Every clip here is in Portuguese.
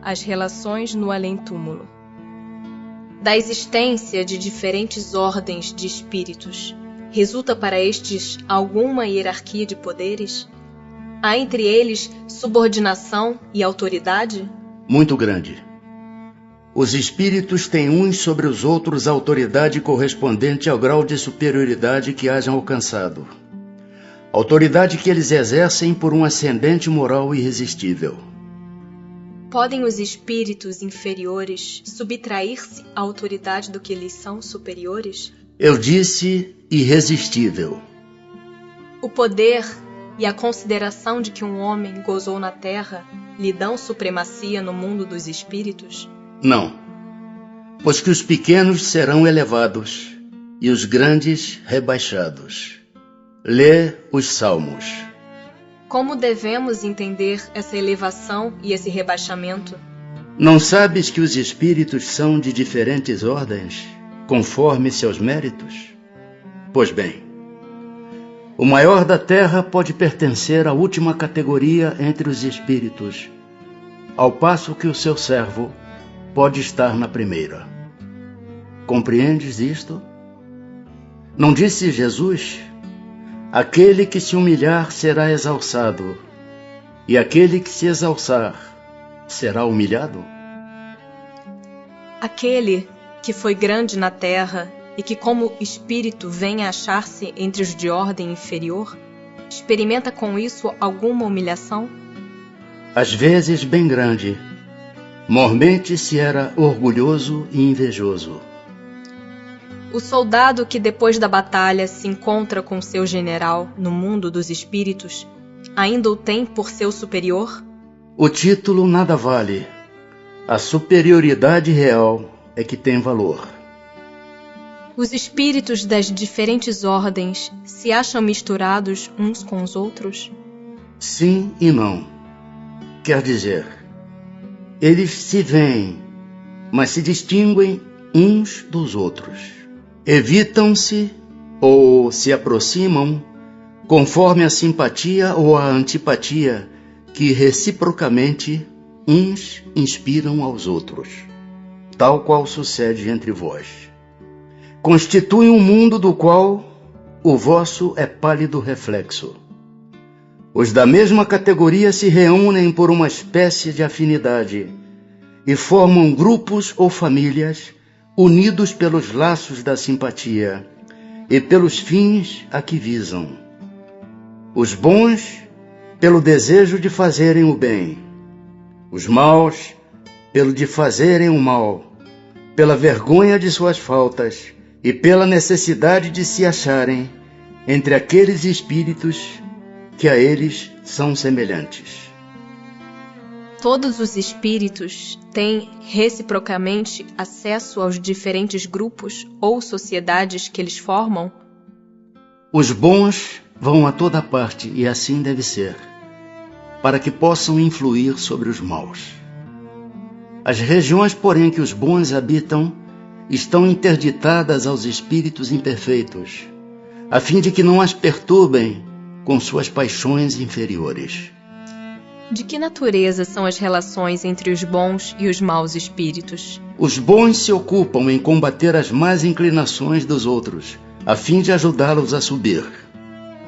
as relações no além-túmulo. Da existência de diferentes ordens de espíritos, resulta para estes alguma hierarquia de poderes? Há entre eles subordinação e autoridade? Muito grande. Os espíritos têm uns sobre os outros autoridade correspondente ao grau de superioridade que hajam alcançado. Autoridade que eles exercem por um ascendente moral irresistível. Podem os espíritos inferiores subtrair-se à autoridade do que lhes são superiores? Eu disse irresistível. O poder e a consideração de que um homem gozou na terra lhe dão supremacia no mundo dos espíritos? Não, pois que os pequenos serão elevados e os grandes rebaixados. Lê os Salmos. Como devemos entender essa elevação e esse rebaixamento? Não sabes que os espíritos são de diferentes ordens, conforme seus méritos? Pois bem, o maior da terra pode pertencer à última categoria entre os espíritos, ao passo que o seu servo pode estar na primeira. Compreendes isto? Não disse Jesus: aquele que se humilhar será exalçado, e aquele que se exalçar será humilhado? Aquele que foi grande na terra e que como espírito vem a achar-se entre os de ordem inferior, experimenta com isso alguma humilhação? Às vezes bem grande. Mormente se era orgulhoso e invejoso. O soldado que depois da batalha se encontra com seu general no mundo dos espíritos, ainda o tem por seu superior? O título nada vale. A superioridade real é que tem valor. Os espíritos das diferentes ordens se acham misturados uns com os outros? Sim e não. Quer dizer, eles se veem, mas se distinguem uns dos outros. Evitam-se ou se aproximam conforme a simpatia ou a antipatia que reciprocamente uns inspiram aos outros, tal qual sucede entre vós. Constitui um mundo do qual o vosso é pálido reflexo. Os da mesma categoria se reúnem por uma espécie de afinidade e formam grupos ou famílias unidos pelos laços da simpatia e pelos fins a que visam. Os bons, pelo desejo de fazerem o bem. Os maus, pelo de fazerem o mal, pela vergonha de suas faltas e pela necessidade de se acharem entre aqueles espíritos que a eles são semelhantes. Todos os espíritos têm reciprocamente acesso aos diferentes grupos ou sociedades que eles formam? Os bons vão a toda parte, e assim deve ser, para que possam influir sobre os maus. As regiões, porém, que os bons habitam estão interditadas aos espíritos imperfeitos, a fim de que não as perturbem com suas paixões inferiores. De que natureza são as relações entre os bons e os maus espíritos? Os bons se ocupam em combater as más inclinações dos outros, a fim de ajudá-los a subir.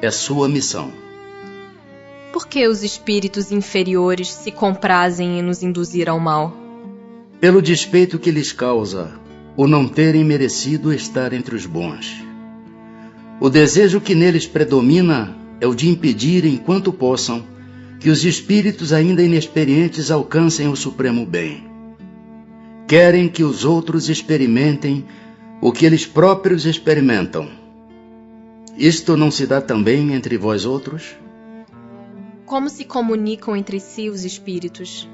É sua missão. Por que os espíritos inferiores se comprazem em nos induzir ao mal? Pelo despeito que lhes causa o não terem merecido estar entre os bons. O desejo que neles predomina é o de impedir, enquanto possam, que os espíritos ainda inexperientes alcancem o supremo bem. Querem que os outros experimentem o que eles próprios experimentam. Isto não se dá também entre vós outros? Como se comunicam entre si os espíritos?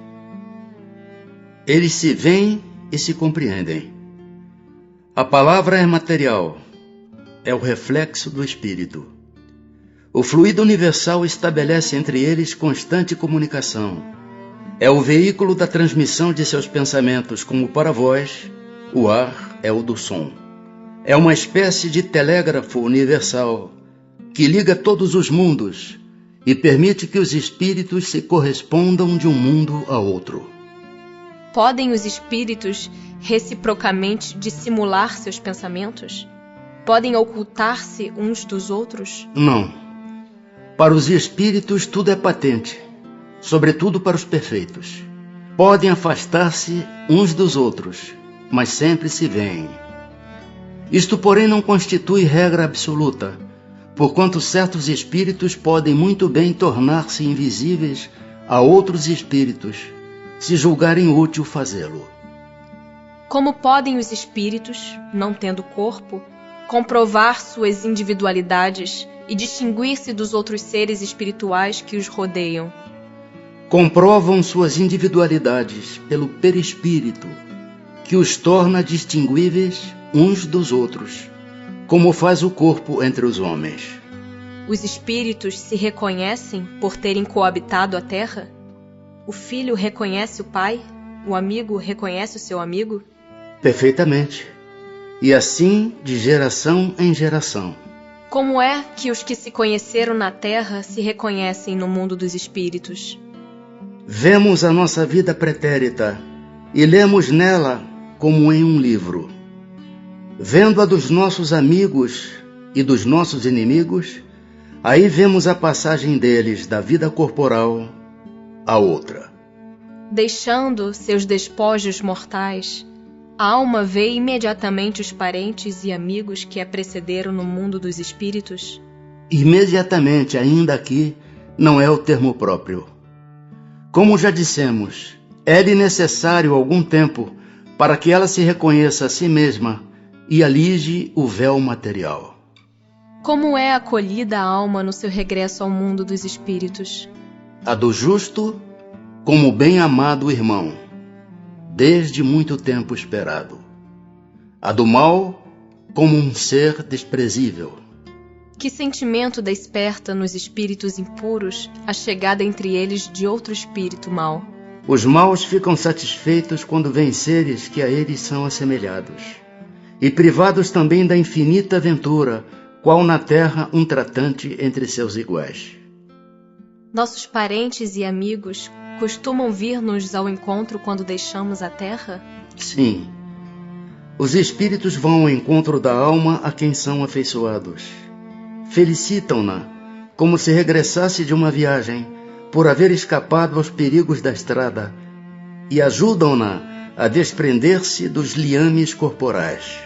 Eles se veem e se compreendem. A palavra é material, é o reflexo do espírito. O fluido universal estabelece entre eles constante comunicação. É o veículo da transmissão de seus pensamentos, como para vós, o ar é o do som. É uma espécie de telégrafo universal que liga todos os mundos e permite que os espíritos se correspondam de um mundo a outro. Podem os espíritos reciprocamente dissimular seus pensamentos? Podem ocultar-se uns dos outros? Não. Para os espíritos tudo é patente, sobretudo para os perfeitos. Podem afastar-se uns dos outros, mas sempre se veem. Isto, porém, não constitui regra absoluta, porquanto certos espíritos podem muito bem tornar-se invisíveis a outros espíritos, se julgarem útil fazê-lo. Como podem os espíritos, não tendo corpo, comprovar suas individualidades e distinguir-se dos outros seres espirituais que os rodeiam? Comprovam suas individualidades pelo perispírito, que os torna distinguíveis uns dos outros, como faz o corpo entre os homens. Os espíritos se reconhecem por terem coabitado a terra? O filho reconhece o pai? O amigo reconhece o seu amigo? Perfeitamente. E assim de geração em geração. Como é que os que se conheceram na terra se reconhecem no mundo dos espíritos? Vemos a nossa vida pretérita e lemos nela como em um livro. Vendo a dos nossos amigos e dos nossos inimigos, aí vemos a passagem deles da vida corporal à outra. Deixando seus despojos mortais, a alma vê imediatamente os parentes e amigos que a precederam no mundo dos espíritos? Imediatamente, ainda aqui, não é o termo próprio. Como já dissemos, é-lhe necessário algum tempo para que ela se reconheça a si mesma e alige o véu material. Como é acolhida a alma no seu regresso ao mundo dos espíritos? A do justo, como bem-amado irmão, desde muito tempo esperado. A do mal, como um ser desprezível. Que sentimento desperta nos espíritos impuros a chegada entre eles de outro espírito mau? Os maus ficam satisfeitos quando veem seres que a eles são assemelhados, e privados também da infinita ventura, qual na terra um tratante entre seus iguais. Nossos parentes e amigos costumam vir-nos ao encontro quando deixamos a terra? Sim. Os espíritos vão ao encontro da alma a quem são afeiçoados. Felicitam-na, como se regressasse de uma viagem, por haver escapado aos perigos da estrada, e ajudam-na a desprender-se dos liames corporais.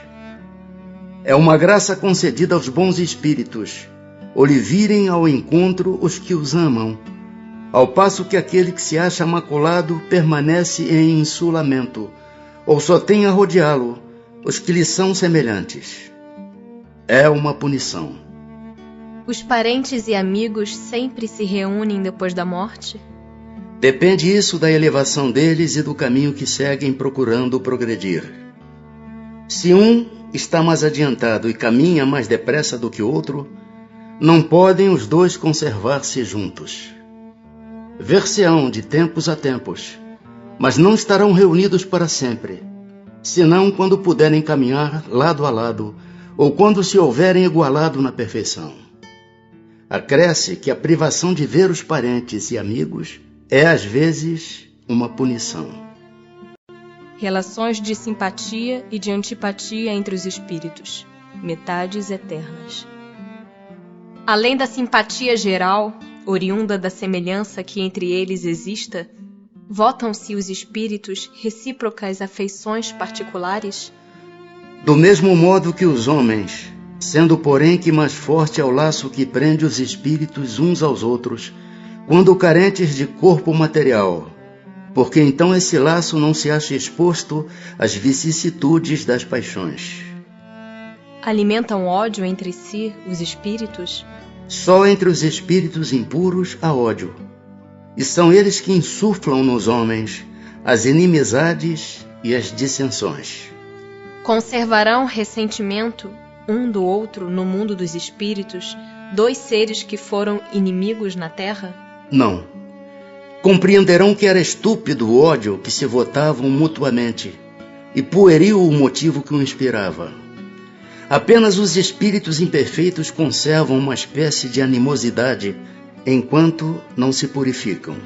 É uma graça concedida aos bons espíritos, ou lhe virem ao encontro os que os amam, ao passo que aquele que se acha maculado permanece em insulamento, ou só tem a rodeá-lo os que lhe são semelhantes. É uma punição. Os parentes e amigos sempre se reúnem depois da morte? Depende isso da elevação deles e do caminho que seguem procurando progredir. Se um está mais adiantado e caminha mais depressa do que o outro, não podem os dois conservar-se juntos. Ver-se-ão de tempos a tempos, mas não estarão reunidos para sempre, senão quando puderem caminhar lado a lado, ou quando se houverem igualado na perfeição. Acresce que a privação de ver os parentes e amigos é, às vezes, uma punição. Relações de simpatia e de antipatia entre os espíritos, metades eternas. Além da simpatia geral, oriunda da semelhança que entre eles exista, votam-se os espíritos recíprocas afeições particulares? Do mesmo modo que os homens, sendo porém que mais forte é o laço que prende os espíritos uns aos outros, quando carentes de corpo material, porque então esse laço não se acha exposto às vicissitudes das paixões. Alimentam ódio entre si os espíritos? Só entre os espíritos impuros há ódio, e são eles que insuflam nos homens as inimizades e as dissensões. Conservarão ressentimento um do outro no mundo dos espíritos, dois seres que foram inimigos na terra? Não. Compreenderão que era estúpido o ódio que se votavam mutuamente, e pueril o motivo que o inspirava. Apenas os espíritos imperfeitos conservam uma espécie de animosidade enquanto não se purificam.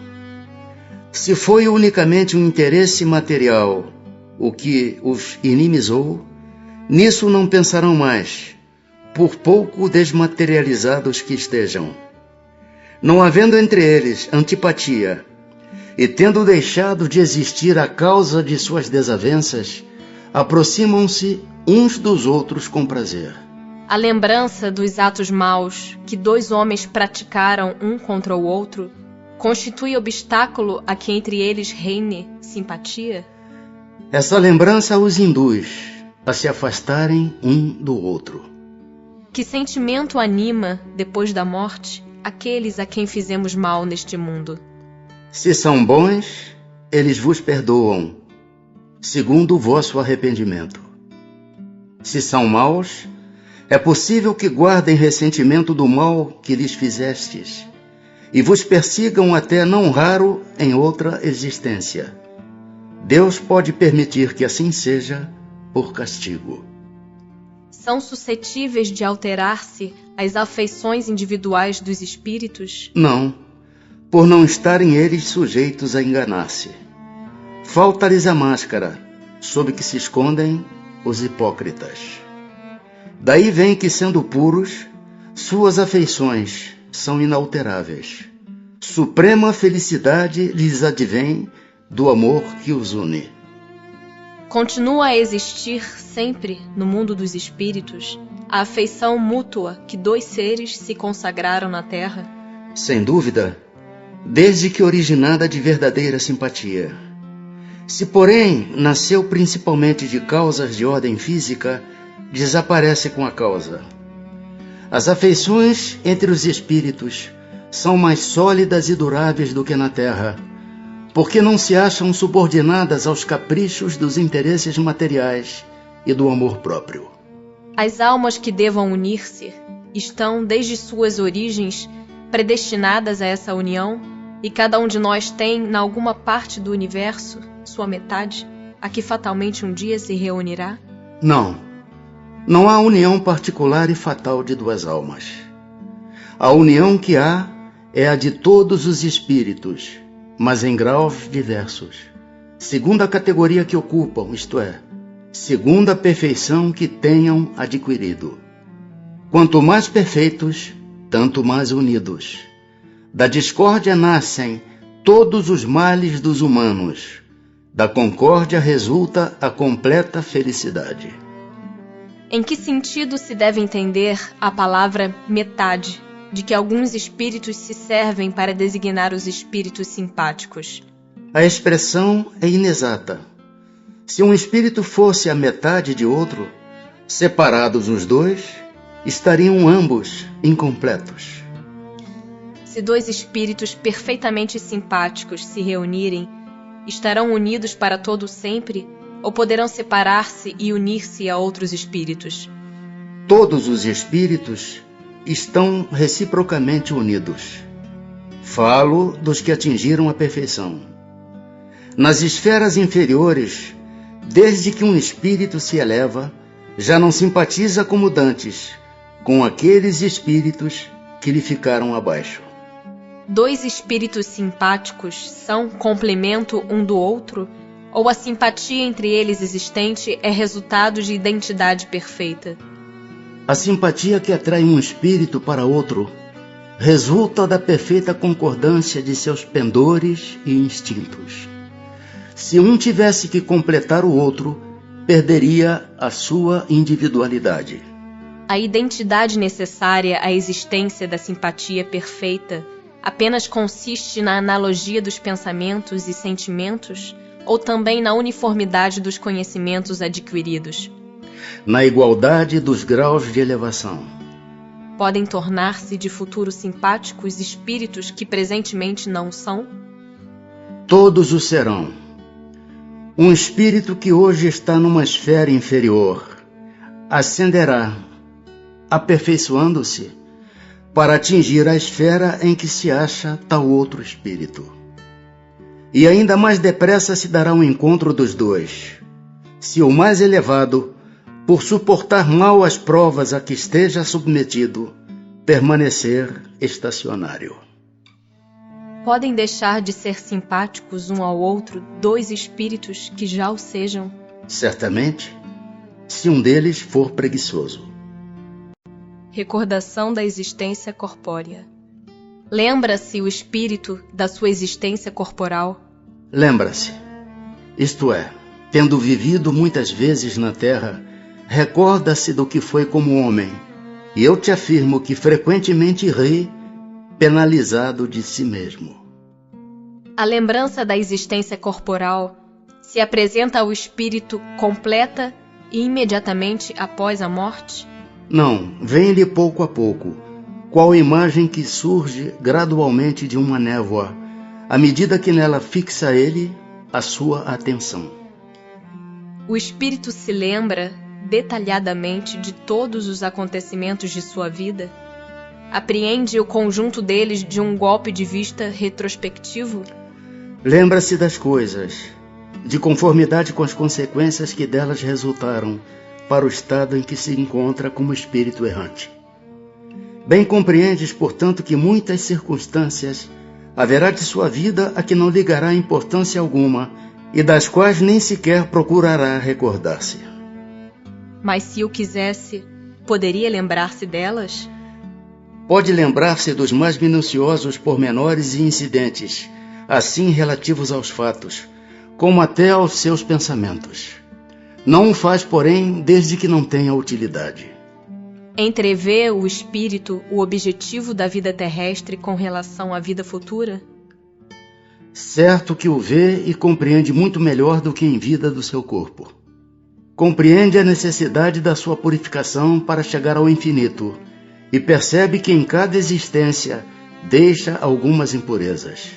Se foi unicamente um interesse material o que os inimizou, nisso não pensarão mais, por pouco desmaterializados que estejam. Não havendo entre eles antipatia, e tendo deixado de existir a causa de suas desavenças, aproximam-se uns dos outros com prazer. A lembrança dos atos maus que dois homens praticaram um contra o outro constitui obstáculo a que entre eles reine simpatia? Essa lembrança os induz a se afastarem um do outro. Que sentimento anima, depois da morte, aqueles a quem fizemos mal neste mundo? Se são bons, eles vos perdoam, segundo o vosso arrependimento. Se são maus, é possível que guardem ressentimento do mal que lhes fizestes, e vos persigam até não raro em outra existência. Deus pode permitir que assim seja por castigo. São suscetíveis de alterar-se as afeições individuais dos espíritos? Não, por não estarem eles sujeitos a enganar-se. Falta-lhes a máscara, sob que se escondem os hipócritas. Daí vem que, sendo puros, suas afeições são inalteráveis. Suprema felicidade lhes advém do amor que os une. Continua a existir sempre, no mundo dos espíritos, a afeição mútua que dois seres se consagraram na Terra? Sem dúvida, desde que originada de verdadeira simpatia. Se, porém, nasceu principalmente de causas de ordem física, desaparece com a causa. As afeições entre os espíritos são mais sólidas e duráveis do que na Terra, porque não se acham subordinadas aos caprichos dos interesses materiais e do amor próprio. As almas que devam unir-se estão, desde suas origens, predestinadas a essa união, e cada um de nós tem, na alguma parte do universo, sua metade, a que fatalmente um dia se reunirá? Não há união particular e fatal de duas almas. A união que há é a de todos os espíritos, mas em graus diversos, segundo a categoria que ocupam, isto é, segundo a perfeição que tenham adquirido. Quanto mais perfeitos, tanto mais unidos. Da discórdia nascem todos os males dos humanos. Da concórdia resulta a completa felicidade. Em que sentido se deve entender a palavra metade, de que alguns espíritos se servem para designar os espíritos simpáticos? A expressão é inexata. Se um espírito fosse a metade de outro, separados os dois, estariam ambos incompletos. Se dois espíritos perfeitamente simpáticos se reunirem, estarão unidos para todo sempre, ou poderão separar-se e unir-se a outros espíritos? Todos os espíritos estão reciprocamente unidos. Falo dos que atingiram a perfeição. Nas esferas inferiores, desde que um espírito se eleva, já não simpatiza como dantes com aqueles espíritos que lhe ficaram abaixo. Dois espíritos simpáticos são complemento um do outro? Ou a simpatia entre eles existente é resultado de identidade perfeita? A simpatia que atrai um espírito para outro resulta da perfeita concordância de seus pendores e instintos. Se um tivesse que completar o outro, perderia a sua individualidade. A identidade necessária à existência da simpatia perfeita apenas consiste na analogia dos pensamentos e sentimentos, ou também na uniformidade dos conhecimentos adquiridos? Na igualdade dos graus de elevação. Podem tornar-se de futuro simpáticos espíritos que presentemente não são? Todos o serão. Um espírito que hoje está numa esfera inferior ascenderá, aperfeiçoando-se, para atingir a esfera em que se acha tal outro espírito. E ainda mais depressa se dará um encontro dos dois, se o mais elevado, por suportar mal as provas a que esteja submetido, permanecer estacionário. podem deixar de ser simpáticos um ao outro dois espíritos que já o sejam? Certamente, se um deles for preguiçoso. Recordação da existência corpórea. Lembra-se o espírito da sua existência corporal? Lembra-se. Isto é, tendo vivido muitas vezes na terra, recorda-se do que foi como homem, e eu te afirmo que frequentemente ri, penalizado de si mesmo. A lembrança da existência corporal se apresenta ao espírito completa e imediatamente após a morte? Não, vem-lhe pouco a pouco, qual imagem que surge gradualmente de uma névoa, à medida que nela fixa ele a sua atenção. O espírito se lembra detalhadamente de todos os acontecimentos de sua vida? Apreende o conjunto deles de um golpe de vista retrospectivo? Lembra-se das coisas, de conformidade com as consequências que delas resultaram para o estado em que se encontra como espírito errante. Bem compreendes, portanto, que muitas circunstâncias haverá de sua vida a que não ligará importância alguma e das quais nem sequer procurará recordar-se. Mas se o quisesse, poderia lembrar-se delas? Pode lembrar-se dos mais minuciosos pormenores e incidentes, assim relativos aos fatos, como até aos seus pensamentos. Não o faz, porém, desde que não tenha utilidade. Entrevê o espírito o objetivo da vida terrestre com relação à vida futura? Certo que o vê e compreende muito melhor do que em vida do seu corpo. Compreende a necessidade da sua purificação para chegar ao infinito e percebe que em cada existência deixa algumas impurezas.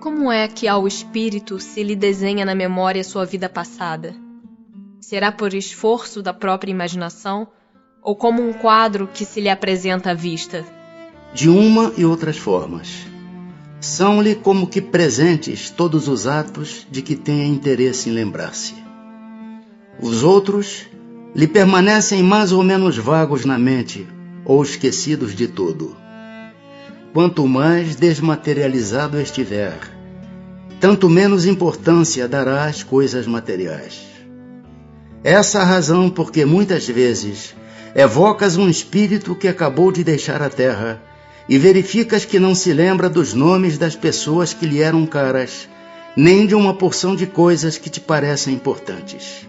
Como é que ao espírito se lhe desenha na memória sua vida passada? Será por esforço da própria imaginação ou como um quadro que se lhe apresenta à vista? De uma e outras formas. São-lhe como que presentes todos os atos de que tenha interesse em lembrar-se. Os outros lhe permanecem mais ou menos vagos na mente ou esquecidos de todo. Quanto mais desmaterializado estiver, tanto menos importância dará às coisas materiais. Essa a razão porque muitas vezes evocas um espírito que acabou de deixar a terra e verificas que não se lembra dos nomes das pessoas que lhe eram caras, nem de uma porção de coisas que te parecem importantes.